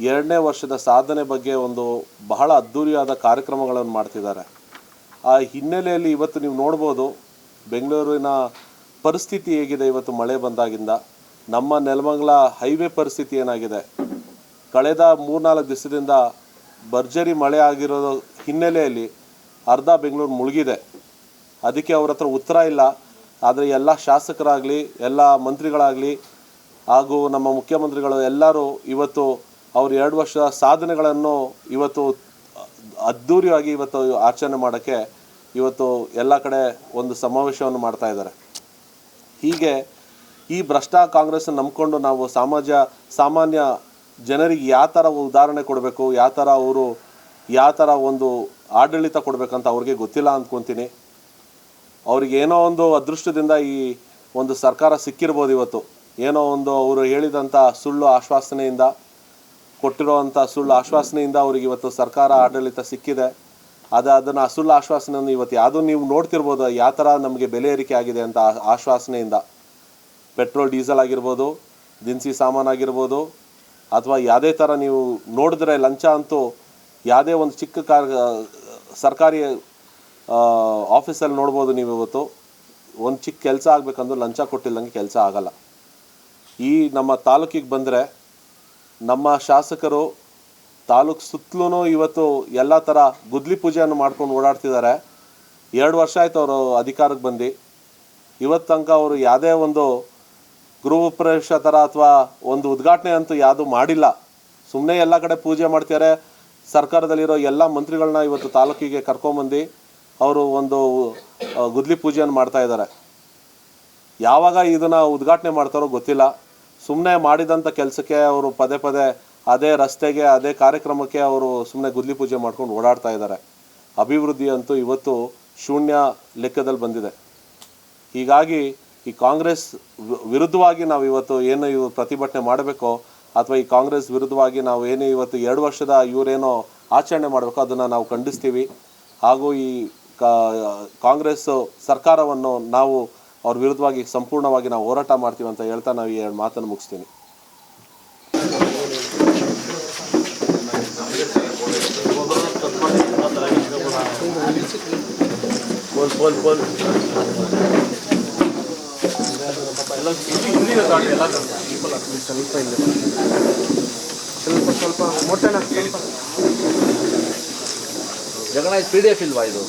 2ನೇ ವರ್ಷದ ಸಾಧನೆ ಬಗ್ಗೆ ಒಂದು ಬಹಳ ಅದ್ಧೂರಿಯಾದ ಕಾರ್ಯಕ್ರಮಗಳನ್ನು ಮಾಡ್ತಿದ್ದಾರೆ. ಆ ಹಿನ್ನೆಲೆಯಲ್ಲಿ ಇವತ್ತು ನೀವು ನೋಡ್ಬೋದು ಬೆಂಗಳೂರಿನ ಪರಿಸ್ಥಿತಿ ಹೇಗಿದೆ. ಇವತ್ತು ಮಳೆ ಬಂದಾಗಿಂದ ನಮ್ಮ ನೆಲಮಂಗಲ ಹೈವೇ ಪರಿಸ್ಥಿತಿ ಏನಾಗಿದೆ, ಕಳೆದ 3-4 ದಿವಸದಿಂದ ಭರ್ಜರಿ ಮಳೆ ಆಗಿರೋ ಹಿನ್ನೆಲೆಯಲ್ಲಿ ಅರ್ಧ ಬೆಂಗಳೂರು ಮುಳುಗಿದೆ. ಅದಕ್ಕೆ ಅವ್ರ ಹತ್ರ ಉತ್ತರ ಇಲ್ಲ. ಆದರೆ ಎಲ್ಲ ಶಾಸಕರಾಗಲಿ, ಎಲ್ಲ ಮಂತ್ರಿಗಳಾಗಲಿ ಹಾಗೂ ನಮ್ಮ ಮುಖ್ಯಮಂತ್ರಿಗಳು ಎಲ್ಲರೂ ಇವತ್ತು ಅವ್ರ 2 ವರ್ಷದ ಸಾಧನೆಗಳನ್ನು ಇವತ್ತು ಅದ್ಧೂರಿಯಾಗಿ ಇವತ್ತು ಆಚರಣೆ ಮಾಡೋಕ್ಕೆ ಇವತ್ತು ಎಲ್ಲ ಕಡೆ ಒಂದು ಸಮಾವೇಶವನ್ನು ಮಾಡ್ತಾ ಇದ್ದಾರೆ. ಹೀಗೆ ಈ ಭ್ರಷ್ಟ ಕಾಂಗ್ರೆಸ್ ನಂಬಿಕೊಂಡು ನಾವು ಸಾಮಾನ್ಯ ಜನರಿಗೆ ಯಾವ ಥರ ಉದಾಹರಣೆ ಕೊಡಬೇಕು, ಯಾವ ಥರ ಒಂದು ಆಡಳಿತ ಕೊಡಬೇಕಂತ ಅವ್ರಿಗೆ ಗೊತ್ತಿಲ್ಲ ಅಂದ್ಕೊತೀನಿ. ಅವ್ರಿಗೆ ಏನೋ ಒಂದು ಅದೃಷ್ಟದಿಂದ ಈ ಒಂದು ಸರ್ಕಾರ ಸಿಕ್ಕಿರ್ಬೋದು. ಇವತ್ತು ಏನೋ ಒಂದು ಅವರು ಹೇಳಿದಂಥ ಸುಳ್ಳು ಆಶ್ವಾಸನೆಯಿಂದ ಕೊಟ್ಟಿರೋವಂಥ ಸುಳ್ಳು ಆಶ್ವಾಸನೆಯಿಂದ ಅವ್ರಿಗೆ ಇವತ್ತು ಸರ್ಕಾರ ಆಡಳಿತ ಸಿಕ್ಕಿದೆ. ಅದನ್ನು ಸುಳ್ಳು ಆಶ್ವಾಸನೆಯನ್ನು ಇವತ್ತು ಯಾವುದೂ ನೀವು ನೋಡ್ತಿರ್ಬೋದು ಯಾವ ಥರ ನಮಗೆ ಬೆಲೆ ಏರಿಕೆ ಆಗಿದೆ ಅಂತ. ಆಶ್ವಾಸನೆಯಿಂದ ಪೆಟ್ರೋಲ್ ಡೀಸೆಲ್ ಆಗಿರ್ಬೋದು, ದಿನಸಿ ಸಾಮಾನಾಗಿರ್ಬೋದು, ಅಥವಾ ಯಾವುದೇ ಥರ ನೀವು ನೋಡಿದ್ರೆ ಲಂಚ ಅಂತೂ ಯಾವುದೇ ಒಂದು ಚಿಕ್ಕ ಸರ್ಕಾರಿ ಆಫೀಸಲ್ಲಿ ನೋಡ್ಬೋದು ನೀವು. ಇವತ್ತು ಒಂದು ಚಿಕ್ಕ ಕೆಲಸ ಆಗಬೇಕಂದ್ರೂ ಲಂಚ ಕೊಟ್ಟಿಲ್ಲಂಗೆ ಕೆಲಸ ಆಗಲ್ಲ. ಈ ನಮ್ಮ ತಾಲೂಕಿಗೆ ಬಂದರೆ ನಮ್ಮ ಶಾಸಕರು ತಾಲೂಕು ಸುತ್ತಲೂ ಇವತ್ತು ಎಲ್ಲ ಥರ ಗುದ್ಲಿ ಪೂಜೆಯನ್ನು ಮಾಡ್ಕೊಂಡು ಓಡಾಡ್ತಿದ್ದಾರೆ. 2 ವರ್ಷ ಆಯಿತು ಅವರು ಅಧಿಕಾರಕ್ಕೆ ಬಂದು. ಇವತ್ತು ತನಕ ಅವರು ಯಾವುದೇ ಒಂದು ಗೃಹ ಪ್ರವೇಶ ಥರ ಅಥವಾ ಒಂದು ಉದ್ಘಾಟನೆ ಅಂತೂ ಯಾವುದೂ ಮಾಡಿಲ್ಲ. ಸುಮ್ಮನೆ ಎಲ್ಲ ಕಡೆ ಪೂಜೆ ಮಾಡ್ತಾರೆ. ಸರ್ಕಾರದಲ್ಲಿರೋ ಎಲ್ಲ ಮಂತ್ರಿಗಳನ್ನ ಇವತ್ತು ತಾಲೂಕಿಗೆ ಕರ್ಕೊಂಬಂದು ಅವರು ಒಂದು ಗುದ್ಲಿ ಪೂಜೆಯನ್ನು ಮಾಡ್ತಾಯಿದ್ದಾರೆ. ಯಾವಾಗ ಇದನ್ನು ಉದ್ಘಾಟನೆ ಮಾಡ್ತಾರೋ ಗೊತ್ತಿಲ್ಲ. ಸುಮ್ಮನೆ ಮಾಡಿದಂಥ ಕೆಲಸಕ್ಕೆ ಅವರು ಪದೇ ಅದೇ ರಸ್ತೆಗೆ, ಅದೇ ಕಾರ್ಯಕ್ರಮಕ್ಕೆ ಅವರು ಸುಮ್ಮನೆ ಗುದ್ಲಿ ಪೂಜೆ ಮಾಡ್ಕೊಂಡು ಓಡಾಡ್ತಾ ಇದ್ದಾರೆ. ಅಭಿವೃದ್ಧಿ ಅಂತೂ ಇವತ್ತು ಶೂನ್ಯ ಲೆಕ್ಕದಲ್ಲಿ ಬಂದಿದೆ. ಹೀಗಾಗಿ ಈ ಕಾಂಗ್ರೆಸ್ ವಿರುದ್ಧವಾಗಿ ನಾವು ಇವತ್ತು ಏನು ಪ್ರತಿಭಟನೆ ಮಾಡಬೇಕೋ ಅಥವಾ ಈ ಕಾಂಗ್ರೆಸ್ ವಿರುದ್ಧವಾಗಿ ನಾವು ಏನು ಇವತ್ತು 2 ವರ್ಷದ ಇವರೇನೋ ಆಚರಣೆ ಮಾಡಬೇಕೋ ಅದನ್ನು ನಾವು ಖಂಡಿಸ್ತೀವಿ. ಹಾಗೂ ಈ ಕಾಂಗ್ರೆಸ್ ಸರ್ಕಾರವನ್ನು ನಾವು ಅವ್ರ ವಿರುದ್ಧವಾಗಿ ಸಂಪೂರ್ಣವಾಗಿ ನಾವು ಹೋರಾಟ ಮಾಡ್ತೀವಿ ಅಂತ ಹೇಳ್ತಾ ನಾವು ಈ 2 ಮಾತನ್ನು ಮುಗಿಸ್ತೀನಿ. ಸ್ವಲ್ಪ ಮೊಟ್ಟೆನ ಜಗಣ PDF ಇಲ್ವಾ ಇದು?